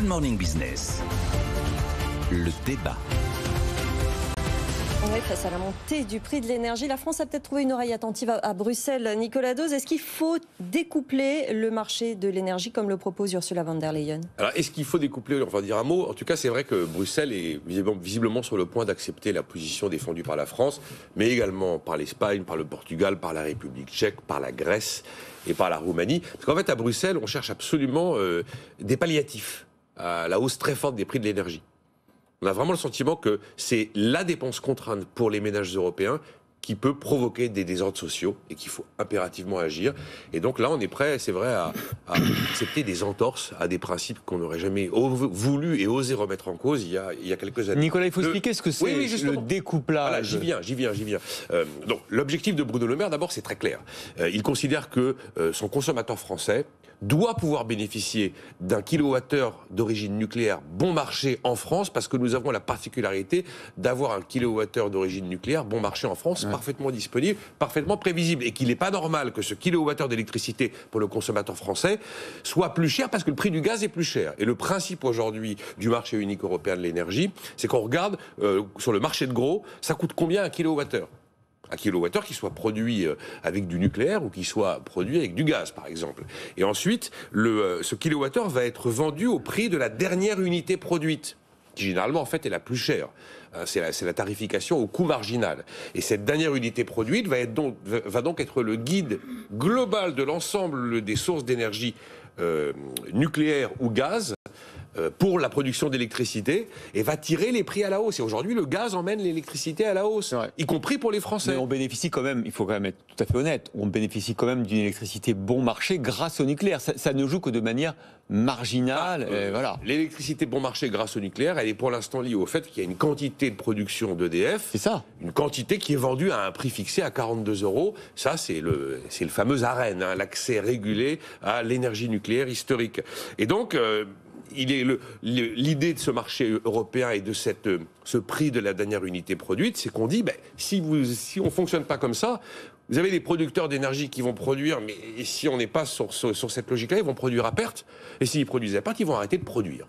Morning Business, le débat. Oui, face à la montée du prix de l'énergie, la France a peut-être trouvé une oreille attentive à Bruxelles. Nicolas Dauz, est-ce qu'il faut découpler le marché de l'énergie comme le propose Ursula von der Leyen? Alors, est-ce qu'il faut découpler? On va dire un mot. En tout cas, c'est vrai que Bruxelles est visiblement sur le point d'accepter la position défendue par la France, mais également par l'Espagne, par le Portugal, par la République tchèque, par la Grèce et par la Roumanie. Parce qu'en fait, à Bruxelles, on cherche absolument des palliatifs à la hausse très forte des prix de l'énergie. On a vraiment le sentiment que c'est la dépense contrainte pour les ménages européens qui peut provoquer des désordres sociaux et qu'il faut impérativement agir. Et donc là, on est prêt, c'est vrai, à accepter des entorses à des principes qu'on n'aurait jamais voulu et osé remettre en cause il y a quelques années. Nicolas, il faut expliquer ce que c'est le découplage. Voilà, j'y viens. Donc, l'objectif de Bruno Le Maire, d'abord, c'est très clair. Il considère que son consommateur français doit pouvoir bénéficier d'un kilowattheure d'origine nucléaire bon marché en France, parce que nous avons la particularité d'avoir un kilowattheure d'origine nucléaire bon marché en France, parfaitement disponible, parfaitement prévisible, et qu'il n'est pas normal que ce kilowattheure d'électricité pour le consommateur français soit plus cher parce que le prix du gaz est plus cher. Et le principe aujourd'hui du marché unique européen de l'énergie, c'est qu'on regarde sur le marché de gros, ça coûte combien un kilowattheure? Un kilowattheure qui soit produit avec du nucléaire ou qui soit produit avec du gaz, par exemple. Et ensuite, ce kilowattheure va être vendu au prix de la dernière unité produite, qui généralement, en fait, est la plus chère. C'est la tarification au coût marginal. Et cette dernière unité produite va donc être le guide global de l'ensemble des sources d'énergie nucléaire ou gaz pour la production d'électricité, et va tirer les prix à la hausse. Et aujourd'hui, le gaz emmène l'électricité à la hausse, y compris pour les Français. Mais on bénéficie quand même, il faut quand même être tout à fait honnête, on bénéficie quand même d'une électricité bon marché grâce au nucléaire. Ça ne joue que de manière marginale. Voilà. L'électricité bon marché grâce au nucléaire, elle est pour l'instant liée au fait qu'il y a une quantité de production d'EDF, c'est ça, une quantité qui est vendue à un prix fixé à 42 €. Ça, c'est le fameux ARENH, l'accès régulé à l'énergie nucléaire historique. Et donc, l'idée de ce marché européen et de ce prix de la dernière unité produite, c'est qu'on dit, si on ne fonctionne pas comme ça, vous avez des producteurs d'énergie qui vont produire, mais si on n'est pas sur cette logique-là, ils vont produire à perte. Et s'ils produisent à perte, ils vont arrêter de produire.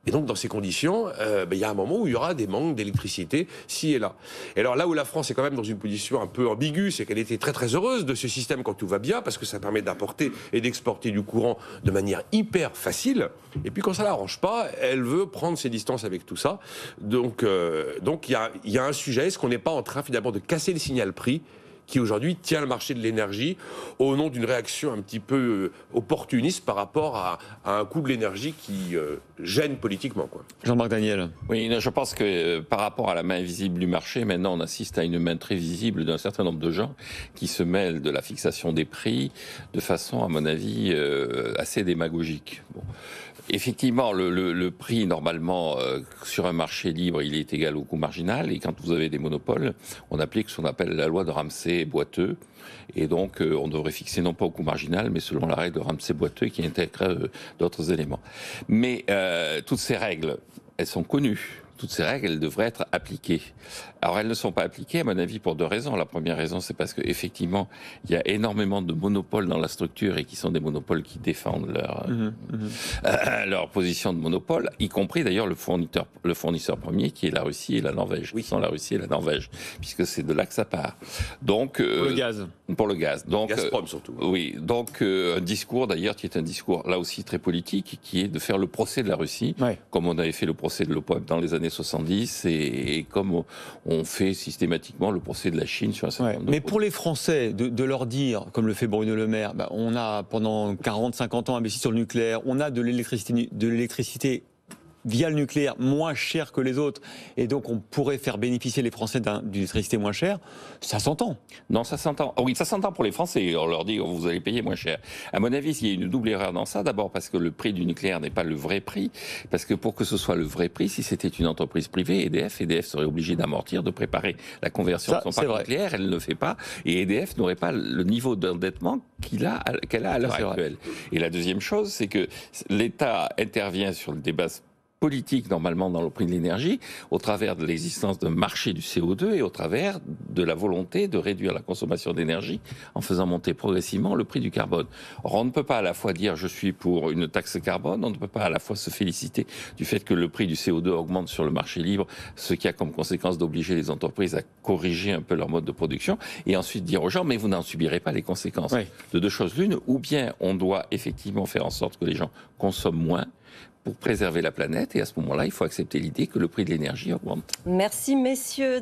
Et donc, dans ces conditions, il y a un moment où il y aura des manques d'électricité, ci et là. Et alors, là où la France est quand même dans une position un peu ambiguë, c'est qu'elle était très très heureuse de ce système quand tout va bien, parce que ça permet d'apporter et d'exporter du courant de manière hyper facile. Et puis, quand ça l'arrange pas, elle veut prendre ses distances avec tout ça. Donc, il y a un sujet. Est-ce qu'on n'est pas en train, finalement, de casser le signal prix qui aujourd'hui tient le marché de l'énergie au nom d'une réaction un petit peu opportuniste par rapport à un coût de l'énergie qui gêne politiquement, quoi. Jean-Marc Daniel. Oui, je pense que par rapport à la main invisible du marché, maintenant on assiste à une main très visible d'un certain nombre de gens qui se mêlent de la fixation des prix de façon, à mon avis, assez démagogique. Bon. Effectivement, le prix, normalement, sur un marché libre, il est égal au coût marginal. Et quand vous avez des monopoles, on applique ce qu'on appelle la loi de Ramsay-Boiteux. Et donc, on devrait fixer non pas au coût marginal, mais selon la règle de Ramsay-Boiteux qui intègre d'autres éléments. Mais toutes ces règles, elles sont connues. Toutes ces règles, elles devraient être appliquées. Alors, elles ne sont pas appliquées, à mon avis, pour deux raisons. La première raison, c'est parce qu'effectivement, il y a énormément de monopoles dans la structure et qui sont des monopoles qui défendent leur position de monopole, y compris d'ailleurs le fournisseur premier, qui est la Russie et la Norvège. Oui, sont la Russie et la Norvège, puisque c'est de là que ça part. Donc, pour le gaz. Pour le gaz. Donc, Gazprom surtout. Oui, donc un discours d'ailleurs qui est un discours là aussi très politique, qui est de faire le procès de la Russie, comme on avait fait le procès de l'OPEP dans les années 70 et comme on fait systématiquement le procès de la Chine sur un certain nombre de Mais pour les Français, de leur dire, comme le fait Bruno Le Maire, on a pendant 40-50 ans investi sur le nucléaire, on a de l'électricité via le nucléaire moins cher que les autres, et donc on pourrait faire bénéficier les Français d'une électricité moins chère, ça s'entend. Non, ça s'entend. Oui, ça s'entend pour les Français. On leur dit, vous allez payer moins cher. À mon avis, il y a une double erreur dans ça. D'abord parce que le prix du nucléaire n'est pas le vrai prix. Parce que pour que ce soit le vrai prix, si c'était une entreprise privée, EDF serait obligé d'amortir, de préparer la conversion de son parc nucléaire. Elle ne le fait pas. Et EDF n'aurait pas le niveau d'endettement qu'elle a à l'heure actuelle. Et la deuxième chose, c'est que l'État intervient sur des bases politique normalement dans le prix de l'énergie, au travers de l'existence d'un marché du CO2 et au travers de la volonté de réduire la consommation d'énergie en faisant monter progressivement le prix du carbone. Or, on ne peut pas à la fois dire je suis pour une taxe carbone, on ne peut pas à la fois se féliciter du fait que le prix du CO2 augmente sur le marché libre, ce qui a comme conséquence d'obliger les entreprises à corriger un peu leur mode de production, et ensuite dire aux gens mais vous n'en subirez pas les conséquences. Oui. De deux choses l'une, ou bien on doit effectivement faire en sorte que les gens consomment moins pour préserver la planète, et à ce moment-là, il faut accepter l'idée que le prix de l'énergie augmente. Merci messieurs.